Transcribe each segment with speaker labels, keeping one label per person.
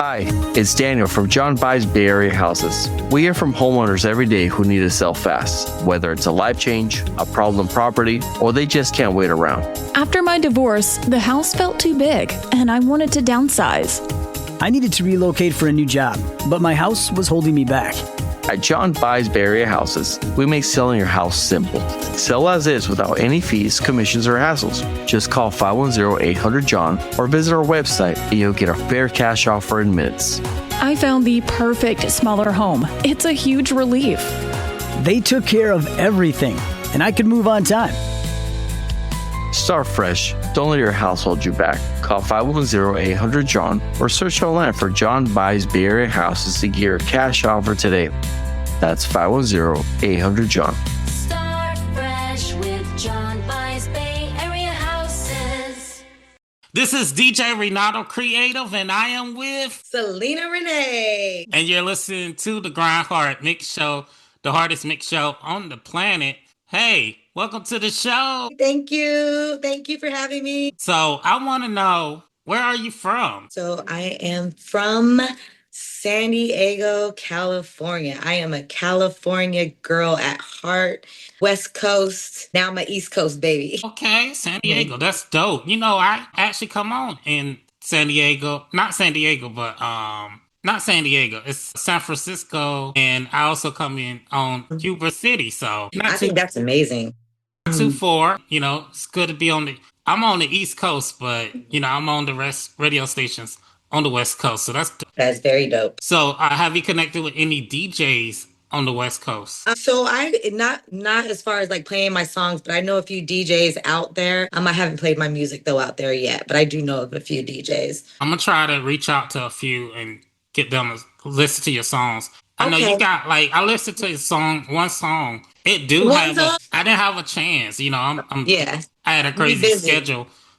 Speaker 1: Hi, it's Daniel from John Buys Bay Area Houses. We hear from homeowners every day who need to sell fast, whether it's a life change, a problem property, or they just can't wait around.
Speaker 2: After my divorce, the house felt too big, and I wanted to downsize.
Speaker 3: I needed to relocate for a new job, but my house was holding me back.
Speaker 1: At John Buys Bay Area Houses, we make selling your house simple. Sell as is without any fees, commissions, or hassles. Just call 510-800-JOHN or visit our website and you'll get a fair cash offer in minutes.
Speaker 2: I found the perfect smaller home. It's a huge relief.
Speaker 3: They took care of everything, and I could move on time.
Speaker 1: Start fresh. Don't let your house hold you back. Call 510-800-JOHN or search online for John Buys Bay Area Houses to get your cash offer today. That's 510-800-JOHN.
Speaker 4: Start fresh with John Buys Bay Area Houses.
Speaker 5: This is DJ Renaldo Creative, and I am with
Speaker 6: Sylina Renae.
Speaker 5: And you're listening to the Grind Hard Mix Show, the hardest mix show on the planet. Hey, welcome to the show.
Speaker 6: Thank you. Thank you for having me.
Speaker 5: So I want to know, where are you from?
Speaker 6: So I am from San Diego, California. I am a California girl at heart. West Coast. Now I'm an East Coast baby.
Speaker 5: Okay, San Diego. That's dope. You know, I actually come on in San Diego. Not San Diego, but not San Diego. It's San Francisco, and I also come in on Cuba City. So
Speaker 6: I think that's amazing.
Speaker 5: Not too far. You know, it's good to be I'm on the East Coast, but you know, I'm on the rest radio stations on the West Coast. So
Speaker 6: That's very dope.
Speaker 5: So have you connected with any DJs on the West Coast?
Speaker 6: So I not as far as like playing my songs, but I know a few DJs out there. I haven't played my music though out there yet, but I do know of a few DJs.
Speaker 5: I'm gonna try to reach out to a few and get them to listen to your songs. I know you got I listened to one song. I didn't have a chance. You know, I had a crazy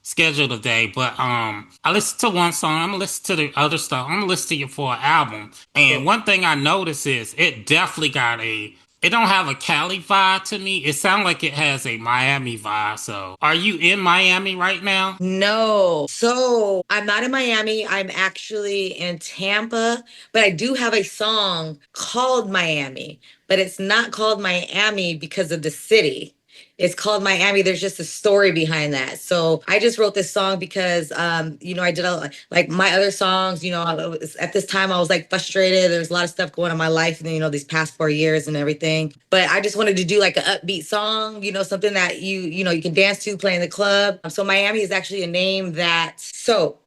Speaker 5: schedule today, but I listened to one song. I'm gonna listen to the other stuff. I'm gonna listen to you for an album. And one thing I noticed is it definitely got it don't have a Cali vibe to me. It sounds like it has a Miami vibe. So are you in Miami right now?
Speaker 6: No. So I'm not in Miami. I'm actually in Tampa, but I do have a song called Miami, but it's not called Miami because of the city. It's called Miami. There's just a story behind that. So I just wrote this song because, you know, I did like my other songs, you know, at this time I was like frustrated. There's a lot of stuff going on in my life, and you know, these past 4 years and everything. But I just wanted to do like an upbeat song, you know, something that you know, you can dance to, play in the club. So Miami is actually a name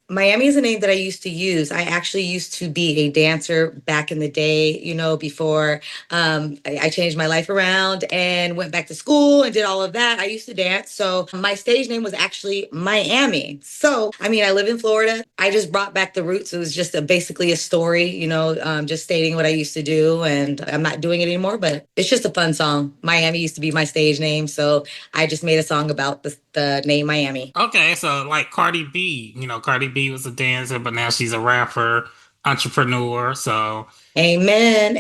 Speaker 6: Miami is a name that I used to use. I actually used to be a dancer back in the day, you know, before I changed my life around and went back to school and did all of that. I used to dance. So my stage name was actually Miami. So, I mean, I live in Florida. I just brought back the roots. It was just basically a story, you know, just stating what I used to do. And I'm not doing it anymore, but it's just a fun song. Miami used to be my stage name. So I just made a song about the name Miami.
Speaker 5: Okay, so like Cardi B, you know, Cardi B was a dancer, but now she's a rapper, entrepreneur. So
Speaker 6: Amen.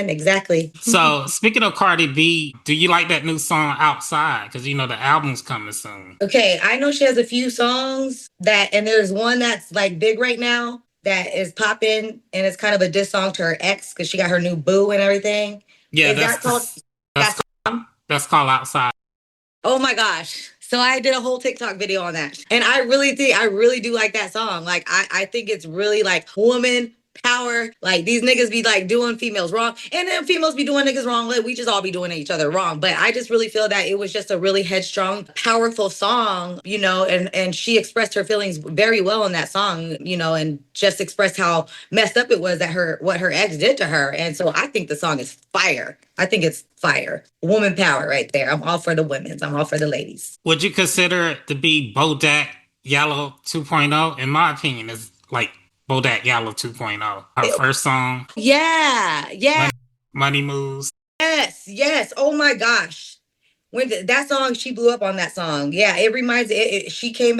Speaker 6: Exactly.
Speaker 5: So speaking of Cardi B, do you like that new song Outside? Because you know the album's coming soon.
Speaker 6: Okay, I know she has a few songs and there's one that's like big right now that is popping, and it's kind of a diss song to her ex because she got her new boo and everything.
Speaker 5: Yeah, that's called Outside.
Speaker 6: Oh my gosh. So I did a whole TikTok video on that. And I really do like that song. Like, I think it's really like woman power. Like, these niggas be like doing females wrong. And then females be doing niggas wrong. Like, we just all be doing each other wrong. But I just really feel that it was just a really headstrong, powerful song, you know, and she expressed her feelings very well in that song, you know, and just expressed how messed up it was that what her ex did to her. And so I think the song is fire. I think it's fire. Woman power right there. I'm all for the women's. I'm all for the ladies.
Speaker 5: Would you consider it to be Bodak Yellow 2.0? In my opinion, it's like Bodak Yellow 2.0. Her first song.
Speaker 6: Yeah.
Speaker 5: Money Moves.
Speaker 6: Yes. Oh my gosh. When that song, she blew up on that song. Yeah, it reminds she came.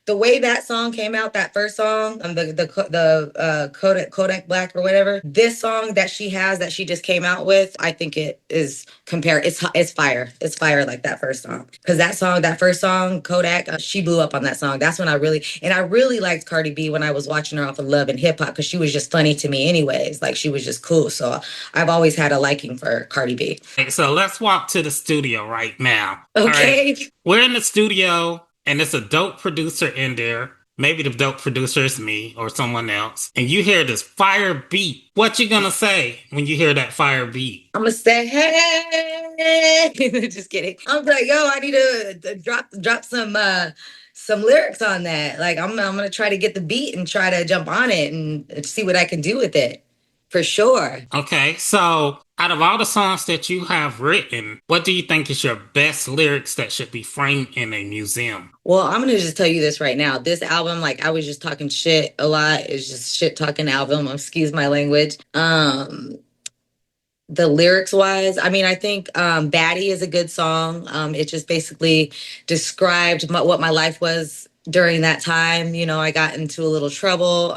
Speaker 6: the way that song came out, that first song, Kodak Black or whatever, this song that she has that she just came out with, I think it is it's fire. It's fire like that first song. Because that first song, Kodak, she blew up on that song. That's when I really liked Cardi B when I was watching her off of Love and Hip Hop, because she was just funny to me anyways. Like, she was just cool. So I've always had a liking for Cardi B.
Speaker 5: So let's walk to the studio right now.
Speaker 6: Okay.
Speaker 5: Right. We're in the studio and it's a dope producer in there. Maybe the dope producer is me or someone else. And you hear this fire beat. What you gonna say when you hear that fire beat?
Speaker 6: I'm gonna say, hey. Just kidding. I'm like, yo, I need to drop some lyrics on that. Like, I'm gonna try to get the beat and try to jump on it and see what I can do with it. For sure.
Speaker 5: Okay, so out of all the songs that you have written, what do you think is your best lyrics that should be framed in a museum?
Speaker 6: Well, I'm going to just tell you this right now. This album, like, I was just talking shit a lot. It's just shit talking album. Excuse my language. The lyrics wise, I mean, I think Baddie is a good song. It just basically described what my life was during that time. You know, I got into a little trouble.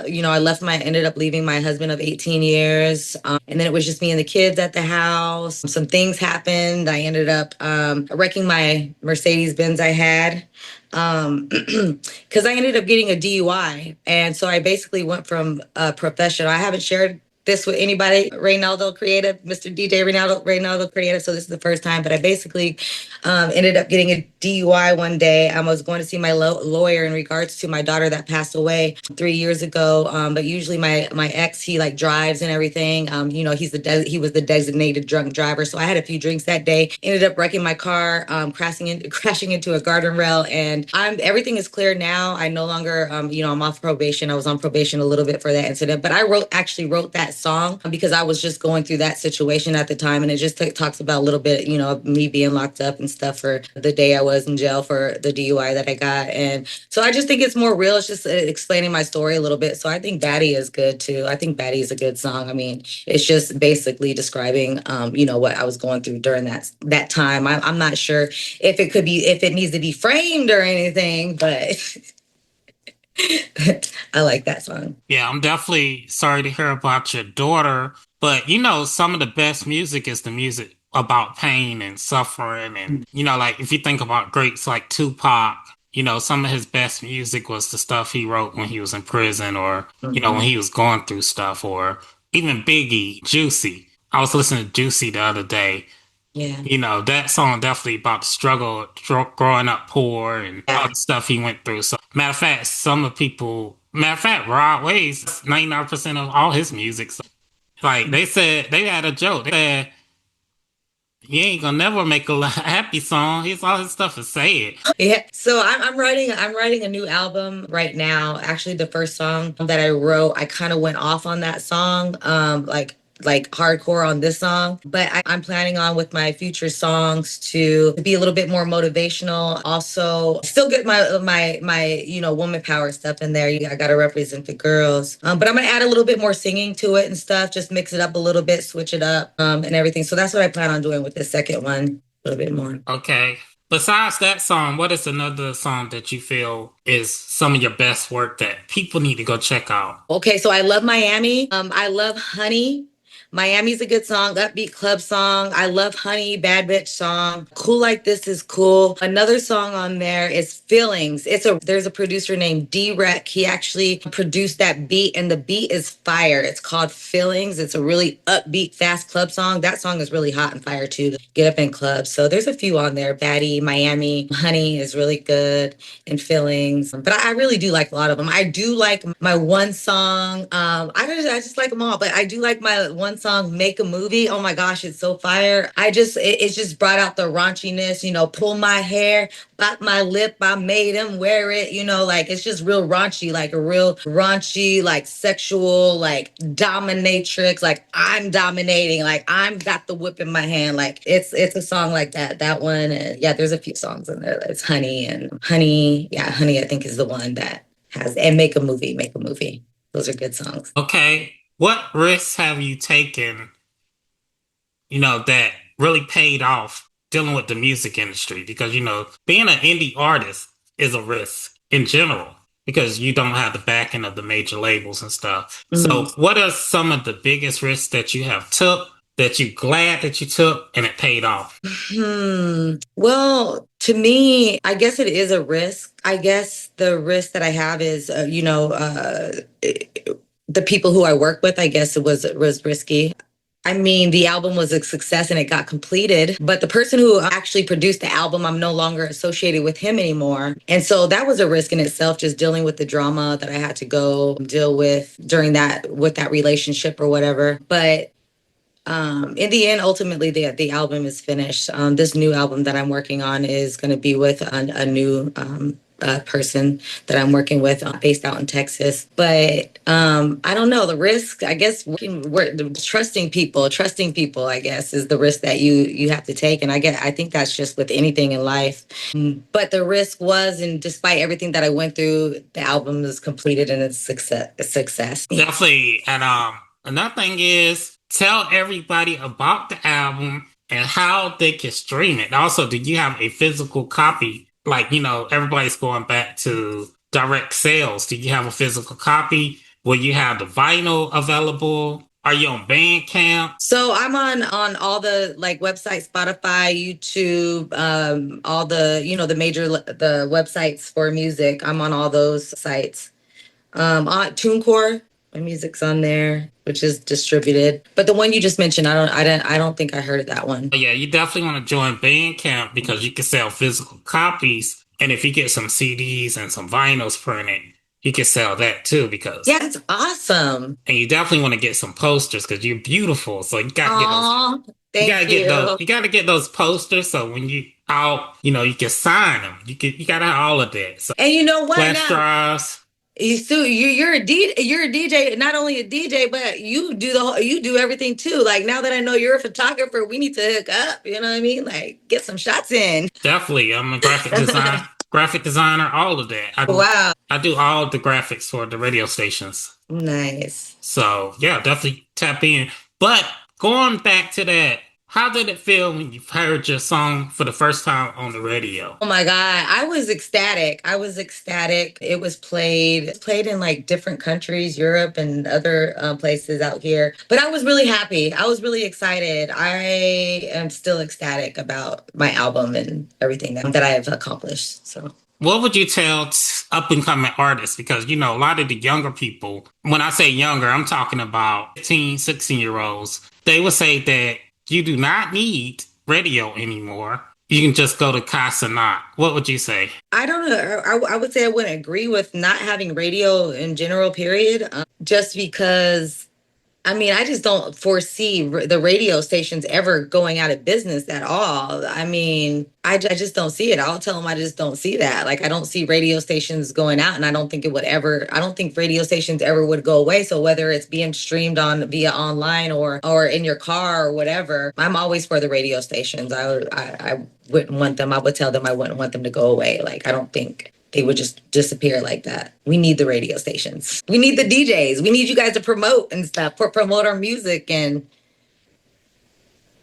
Speaker 6: You know, I ended up leaving my husband of 18 years. And then it was just me and the kids at the house. Some things happened. I ended up wrecking my Mercedes Benz I had. Because I ended up getting a DUI. And so I basically went from a professional. I haven't shared this with anybody. Renaldo Creative, Mr. DJ Renaldo Creative. So this is the first time, but I basically ended up getting a DUI one day. I was going to see my lawyer in regards to my daughter that passed away 3 years ago. But usually my ex, he like drives and everything. You know, he was the designated drunk driver. So I had a few drinks that day. Ended up wrecking my car, crashing into a garden rail, and everything is clear now. I no longer, you know, I'm off probation. I was on probation a little bit for that incident, but I actually wrote that song because I was just going through that situation at the time, and it just talks about a little bit, you know, of me being locked up and stuff for the day I was in jail for the DUI that I got. And so I just think it's more real. It's just explaining my story a little bit. So I think Baddie is good too. I think Baddie is a good song. I mean, it's just basically describing, you know, what I was going through during that time. I'm not sure if it needs to be framed or anything, but I like that song.
Speaker 5: Yeah, I'm definitely sorry to hear about your daughter, but you know, some of the best music is the music about pain and suffering. And, you know, like if you think about greats like Tupac, you know, some of his best music was the stuff he wrote when he was in prison or, you know, when he was going through stuff, or even Biggie, Juicy. I was listening to Juicy the other day.
Speaker 6: Yeah.
Speaker 5: You know, that song definitely about the struggle, growing up poor and all the stuff he went through. So, matter of fact, Rod Wave's 99% of all his music. So, like, they had a joke. They said, you ain't gonna never make a happy song. He's all his stuff is sad.
Speaker 6: Yeah. So I'm writing a new album right now. Actually, the first song that I wrote, I kind of went off on that song. Like hardcore on this song, but I'm planning on with my future songs to be a little bit more motivational. Also, still get my you know, woman power stuff in there. I got to represent the girls, but I'm gonna add a little bit more singing to it and stuff. Just mix it up a little bit, switch it up, and everything. So that's what I plan on doing with the second one, a little bit more.
Speaker 5: Okay. Besides that song, what is another song that you feel is some of your best work that people need to go check out?
Speaker 6: Okay, so I love Miami. I love Honey. Miami's a good song, upbeat club song. I love Honey, Bad Bitch song. Cool Like This is cool. Another song on there is Feelings. There's a producer named D-Rec. He actually produced that beat, and the beat is fire. It's called Feelings. It's a really upbeat, fast club song. That song is really hot and fire too. Get up in clubs. So there's a few on there. Baddie, Miami, Honey is really good, and Feelings. But I really do like a lot of them. I do like my one song. I just like them all, but I do like my one song, Make a Movie. Oh my gosh, it's so fire. It's just brought out the raunchiness, you know, pull my hair, bite my lip, I made him wear it, you know, like it's just real raunchy, like a real raunchy, like sexual, like dominatrix, like I'm dominating, like I'm got the whip in my hand. Like it's a song like that. That one, and yeah, there's a few songs in there. It's Honey and Honey. Yeah, Honey, I think is the one that has, and Make a Movie, Make a Movie. Those are good songs.
Speaker 5: Okay. What risks have you taken, you know, that really paid off dealing with the music industry? Because, you know, being an indie artist is a risk. in general because you don't have the backing of the major labels and stuff. So what are some of the biggest risks that you have took that you're glad that you took and it paid off?
Speaker 6: Well, to me, I guess it is a risk. I guess the risk that I have is, the people who I work with, I guess it was risky. I mean, the album was a success and it got completed, but the person who actually produced the album, I'm no longer associated with him anymore. And so that was a risk in itself, just dealing with the drama that I had to go deal with during with that relationship or whatever. But in the end, ultimately, the album is finished. This new album that I'm working on is going to be with a new person that I'm working with, based out in Texas. But I don't know, the risk. I guess trusting people. I guess is the risk that you have to take. And I think that's just with anything in life. But the risk was, and despite everything that I went through, the album is completed and it's a success.
Speaker 5: Definitely. And another thing is tell everybody about the album and how they can stream it. Also, do you have a physical copy? Like, everybody's going back to direct sales. Do you have a physical copy? Will you have the vinyl available? Are you on Bandcamp?
Speaker 6: So I'm on all the websites, Spotify, YouTube, all the the major the websites for music. I'm on all those sites. On TuneCore, my music's on there, which is distributed. But the one you just mentioned, I don't think I heard of that one.
Speaker 5: Yeah, you definitely want to join Bandcamp because you can sell physical copies, and if you get some CDs and some vinyls printed, you can sell that too. Because
Speaker 6: that's awesome.
Speaker 5: And you definitely want to get some posters because you're beautiful. So you got to get those. You got to get those posters. So when you out, you can sign them. You got to have all of that. So,
Speaker 6: and you know what?
Speaker 5: Flash drives.
Speaker 6: You're a DJ, not only a DJ, but you do everything too. Like, now that I know you're a photographer, we need to hook up. You know what I mean? Like, get some shots in.
Speaker 5: Definitely. I'm a graphic designer, all of that.
Speaker 6: Wow.
Speaker 5: I do all the graphics for the radio stations.
Speaker 6: Nice.
Speaker 5: So yeah, definitely tap in. But going back to that, how did it feel when you heard your song for the first time on the radio?
Speaker 6: Oh my God, I was ecstatic. It was played in different countries, Europe and other places out here. But I was really happy. I was really excited. I am still ecstatic about my album and everything that I have accomplished. So.
Speaker 5: What would you tell up and coming artists? Because, a lot of the younger people, when I say younger, I'm talking about 15, 16-year-olds. They would say that you do not need radio anymore. You can just go to Casanat. What would you say?
Speaker 6: I don't know. I would say I wouldn't agree with not having radio in general, period. Just because, I just don't foresee the radio stations ever going out of business at all. I just don't see it. I'll tell them I just don't see that. I don't see radio stations going out, and I don't think radio stations ever would go away. So whether it's being streamed via online or in your car or whatever, I'm always for the radio stations. I wouldn't want them. I would tell them I wouldn't want them to go away. I don't think they would just disappear like that. We need the radio stations. We need the DJs. We need you guys to promote and stuff, promote our music. And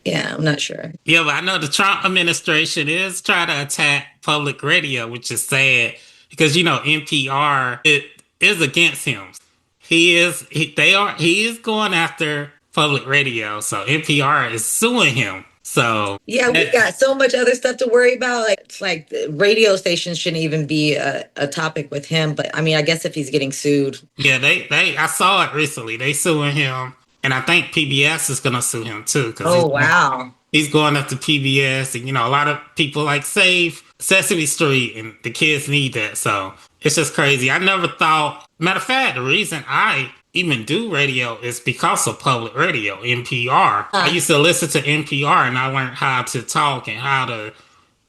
Speaker 6: yeah, I'm not sure.
Speaker 5: Yeah, but I know the Trump administration is trying to attack public radio, which is sad because, NPR, it is against him. He is going after public radio. So NPR is suing him. So
Speaker 6: yeah, we got so much other stuff to worry about. Like radio stations shouldn't even be a topic with him. But I guess if he's getting sued.
Speaker 5: Yeah, I saw it recently. They suing him, and I think PBS is gonna sue him too.
Speaker 6: Wow.
Speaker 5: He's going up to PBS, and a lot of people save Sesame Street, and the kids need that. So it's just crazy. I never thought. Matter of fact, the reason I even do radio is because of public radio, NPR. I used to listen to NPR and I learned how to talk and how to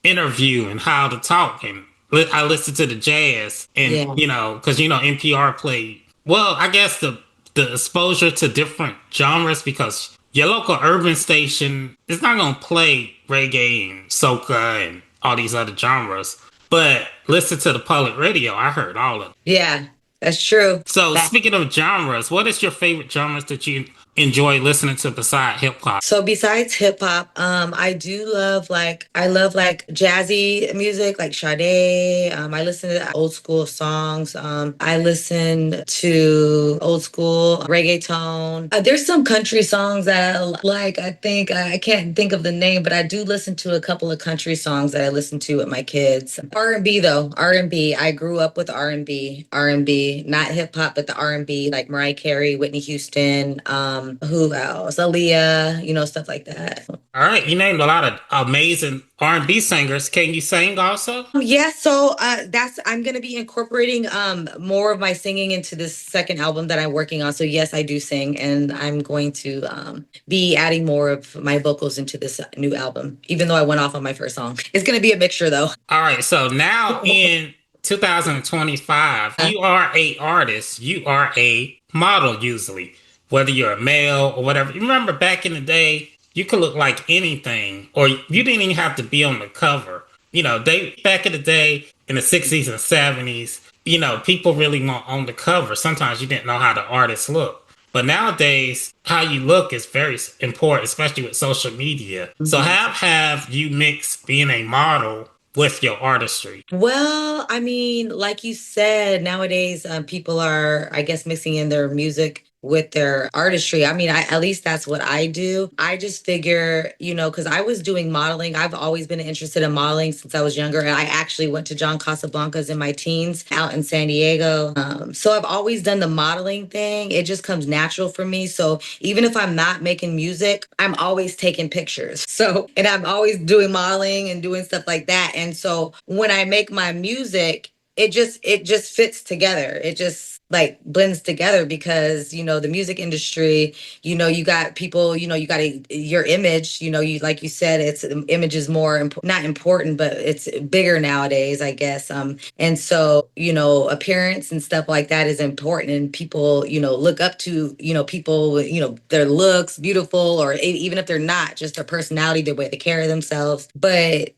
Speaker 5: interview and how to talk. And I listened to the jazz and, because, NPR played, well, I guess the exposure to different genres, because your local urban station is not going to play reggae and soca and all these other genres. But listen to the public radio, I heard all of it.
Speaker 6: Yeah. That's true.
Speaker 5: So speaking of genres, what is your favorite genres that you enjoy listening to beside hip hop?
Speaker 6: So besides hip hop, I do love like jazzy music, like Sade. I listen to old school songs. I listen to old school reggaeton. There's some country songs that I like. I think I can't think of the name, but I do listen to a couple of country songs that I listen to with my kids. R&B though, R&B. I grew up with R&B, not hip hop, but the R&B, like Mariah Carey, Whitney Houston. Who else? Aaliyah, stuff like that.
Speaker 5: All right, you named a lot of amazing R&B singers. Can you sing also?
Speaker 6: Yeah, so I'm gonna be incorporating more of my singing into this second album that I'm working on. So yes, I do sing, and I'm going to be adding more of my vocals into this new album, even though I went off on my first song. It's gonna be a mixture though.
Speaker 5: All right, so now in 2025, you are a artist, you are a model usually, whether you're a male or whatever. You remember back in the day, you could look like anything, or you didn't even have to be on the cover. They back in the day in the 60s and 70s, people really want on the cover. Sometimes you didn't know how the artists look. But nowadays, how you look is very important, especially with social media. So have you mixed being a model with your artistry?
Speaker 6: Well, I mean, like you said, nowadays people are, I guess, mixing in their music with their artistry. I mean, at least that's what I do. I just figure, because I was doing modeling. I've always been interested in modeling since I was younger. I actually went to John Casablancas in my teens out in San Diego. So I've always done the modeling thing. It just comes natural for me. So even if I'm not making music, I'm always taking pictures. And I'm always doing modeling and doing stuff like that. And so when I make my music, it just fits together. It just like blends together because the music industry, you got people, you got your image, you, like you said, it's image is more not important, but it's bigger nowadays, I guess. And so appearance and stuff like that is important, and people look up to people, their looks beautiful, or even if they're not, just their personality, the way they carry themselves. But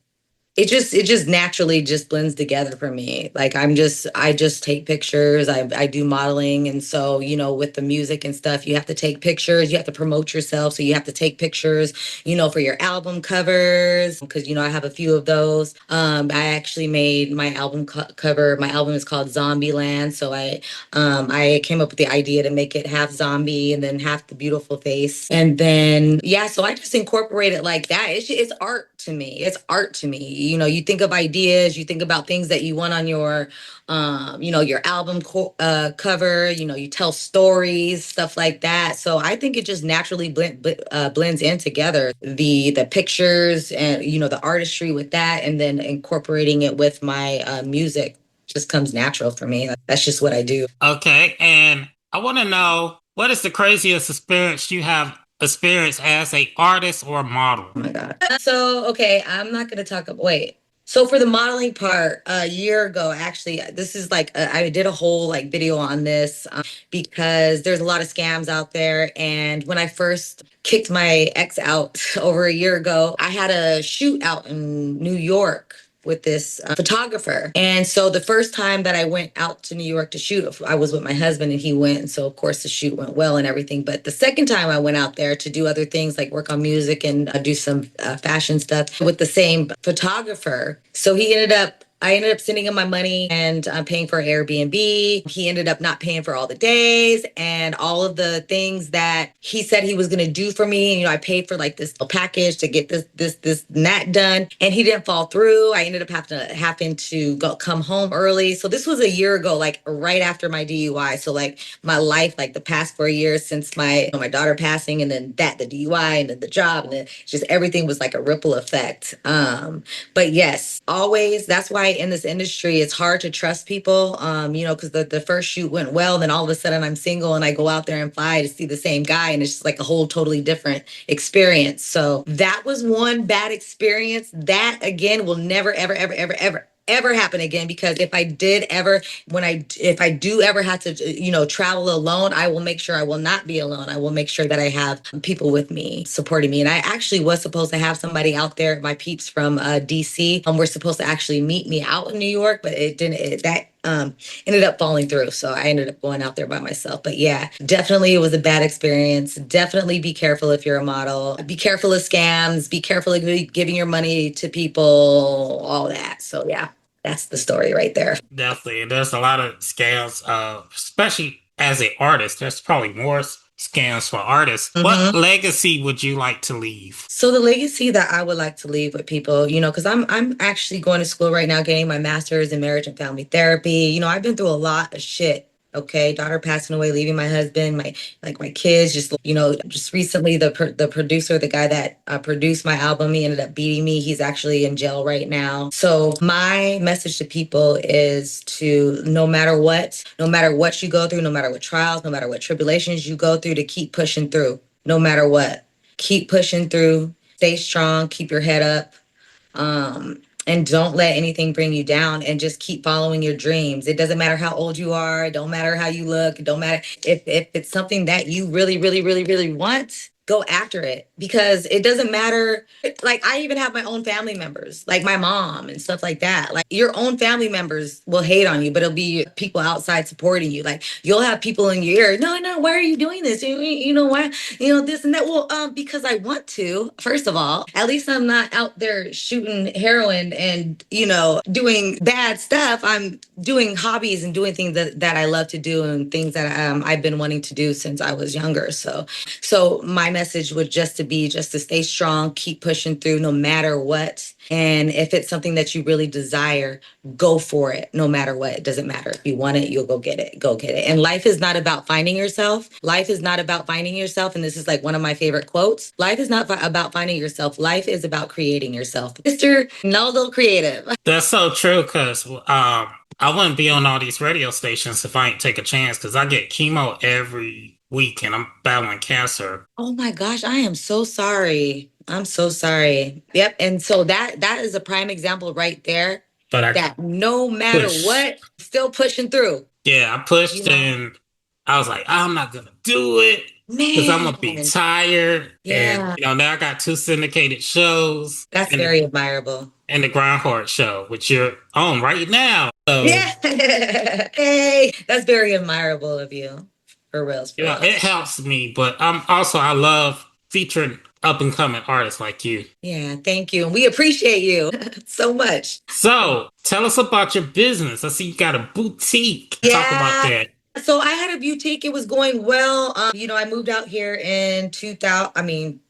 Speaker 6: it just naturally just blends together for me. Like I just take pictures. I do modeling. And so, with the music and stuff, you have to take pictures, you have to promote yourself. So you have to take pictures, for your album covers, because, I have a few of those. I actually made my album cover. My album is called Zombieland. So I came up with the idea to make it half zombie and then half the beautiful face. And then, yeah, so I just incorporate it like that. It's art to me. It's art to me. You think of ideas, you think about things that you want on your, your album cover, you tell stories, stuff like that. So I think it just naturally blends in together. The pictures and, the artistry with that, and then incorporating it with my music just comes natural for me. That's just what I do.
Speaker 5: Okay. And I want to know, what is the craziest experience you have experienced as a artist or model?
Speaker 6: Oh my God. So, okay, I'm not going to talk about, wait. So for the modeling part, a year ago, actually, this is like, I did a whole video on this because there's a lot of scams out there. And when I first kicked my ex out over a year ago, I had a shoot out in New York with this photographer. And so the first time that I went out to New York to shoot, I was with my husband and he went. And so of course the shoot went well and everything. But the second time I went out there to do other things like work on music and do some fashion stuff with the same photographer. So I ended up sending him my money and I'm paying for Airbnb. He ended up not paying for all the days and all of the things that he said he was going to do for me. I paid for this package to get this and that done. And he didn't fall through. I ended up having to come home early. So this was a year ago, right after my DUI. So my life, the past 4 years since my daughter passing, and then the DUI and then the job, and then just everything was like a ripple effect. But yes, always, that's why in this industry, it's hard to trust people, because the first shoot went well. Then all of a sudden I'm single and I go out there and fly to see the same guy. And it's just a whole totally different experience. So that was one bad experience. That again will never, ever, ever, ever, ever happen again, because if I do ever have to, travel alone, I will make sure I will not be alone. I will make sure that I have people with me supporting me. And I actually was supposed to have somebody out there, my peeps from DC, we're supposed to actually meet me out in New York, but it didn't, ended up falling through. So I ended up going out there by myself. But yeah, definitely it was a bad experience. Definitely be careful if you're a model. Be careful of scams. Be careful of giving your money to people, all that. So yeah, that's the story right there.
Speaker 5: Definitely. There's a lot of scams, especially as an artist. There's probably more scams for artists. What legacy would you like to leave?
Speaker 6: So the legacy that I would like to leave with people, because I'm actually going to school right now, getting my master's in marriage and family therapy. I've been through a lot of shit. Okay, daughter passing away, leaving my husband, my kids. Just recently, the producer, the guy that produced my album, he ended up beating me. He's actually in jail right now. So my message to people is to no matter what you go through, no matter what trials, no matter what tribulations you go through, to keep pushing through, no matter what. Keep pushing through, stay strong, keep your head up, and don't let anything bring you down, and just keep following your dreams. It doesn't matter how old you are. It don't matter how you look. It don't matter if it's something that you really, really, really, really want. Go after it, because it doesn't matter. Like, I even have my own family members, like my mom and stuff like that. Like, your own family members will hate on you, but it'll be people outside supporting you. Like, you'll have people in your ear, no, why are you doing this? Why, this and that. Well, because I want to, first of all. At least I'm not out there shooting heroin and, doing bad stuff. I'm doing hobbies and doing things that I love to do, and things that I've been wanting to do since I was younger. So my message would just to stay strong, keep pushing through no matter what. And if it's something that you really desire, go for it no matter what. It doesn't matter. If you want it, you'll go get it. Go get it. And life is not about finding yourself. Life is not about finding yourself. And this is like one of my favorite quotes. Life is not about finding yourself. Life is about creating yourself. Mr. Renaldo Creative.
Speaker 5: That's so true, because I wouldn't be on all these radio stations if I ain't take a chance, because I get chemo every week and I'm battling cancer.
Speaker 6: Oh my gosh, I am so sorry. I'm so sorry. Yep. And so that is a prime example right there.
Speaker 5: But
Speaker 6: that no matter what, still pushing through.
Speaker 5: Yeah, I pushed and I was like, I'm not gonna do it because I'm gonna be tired.
Speaker 6: Yeah.
Speaker 5: And now I got 2 syndicated shows.
Speaker 6: That's very admirable.
Speaker 5: And the Groundhog Show, which you're on right now. So,
Speaker 6: yeah. Hey, that's very admirable of you. For real.
Speaker 5: It helps me, but I love featuring up and coming artists like you.
Speaker 6: Yeah, thank you. And we appreciate you so much.
Speaker 5: So tell us about your business. I see you got a boutique.
Speaker 6: Yeah.
Speaker 5: Talk about that.
Speaker 6: So I had a boutique. It was going well. I moved out here in 2000,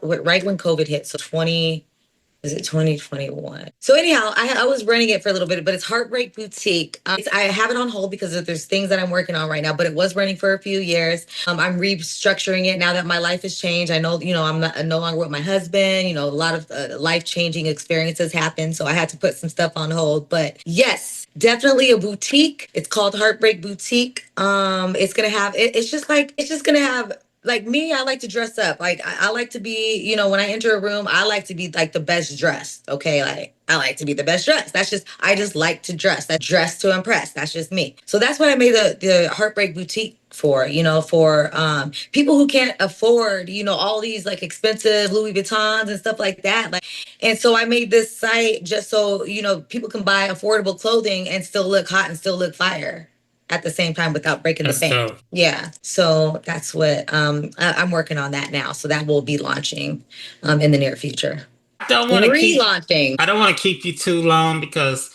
Speaker 6: right when COVID hit. So 2021? So anyhow, I was running it for a little bit, but it's Heartbreak Boutique. I have it on hold because there's things that I'm working on right now, but it was running for a few years. I'm restructuring it now that my life has changed. I know, I'm no longer with my husband. A lot of life-changing experiences happened, so I had to put some stuff on hold. But yes, definitely a boutique. It's called Heartbreak Boutique. It's just gonna have. Like me, I like to dress up. Like I like to be, when I enter a room, I like to be like the best dressed. Okay. Like I like to be the best dressed. I just like to dress. That dress to impress. That's just me. So that's what I made the Heartbreak Boutique for, for people who can't afford, all these like expensive Louis Vuittons and stuff like that. And so I made this site just so, people can buy affordable clothing and still look hot and still look fire at the same time without breaking the bank. Dope. Yeah. So that's what I'm working on that now. So that will be launching in the near future.
Speaker 5: I don't want to keep you too long because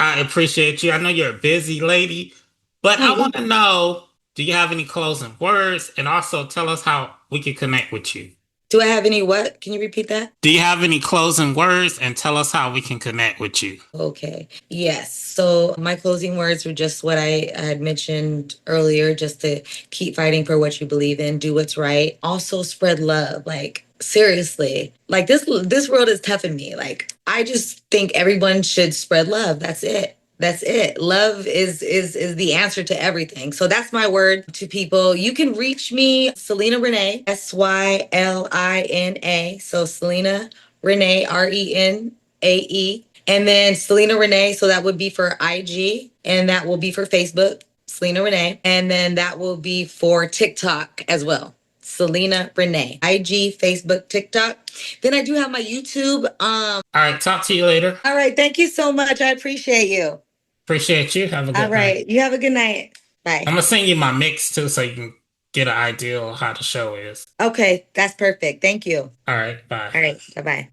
Speaker 5: I appreciate you. I know you're a busy lady, but I want to know, do you have any closing words? And also tell us how we can connect with you.
Speaker 6: Do I have any what? Can you repeat that?
Speaker 5: Do you have any closing words, and tell us how we can connect with you?
Speaker 6: Okay. Yes. So my closing words were just what I had mentioned earlier, just to keep fighting for what you believe in, do what's right. Also spread love. Like, seriously, like this world is toughing me. Like, I just think everyone should spread love. That's it. That's it. Love is the answer to everything. So that's my word to people. You can reach me, Sylina Renae, Sylina. So Sylina Renae, Renae. And then Sylina Renae. So that would be for IG, and that will be for Facebook, Sylina Renae. And then that will be for TikTok as well. Sylina Renae, IG, Facebook, TikTok. Then I do have my YouTube.
Speaker 5: All right. Talk to you later.
Speaker 6: All right. Thank you so much. I appreciate you.
Speaker 5: Appreciate you. Have a good night.
Speaker 6: All right. You have a good night. Bye.
Speaker 5: I'm gonna send you my mix too, so you can get an idea of how the show is.
Speaker 6: Okay, that's perfect. Thank you.
Speaker 5: All right. Bye.
Speaker 6: All right. Bye-bye.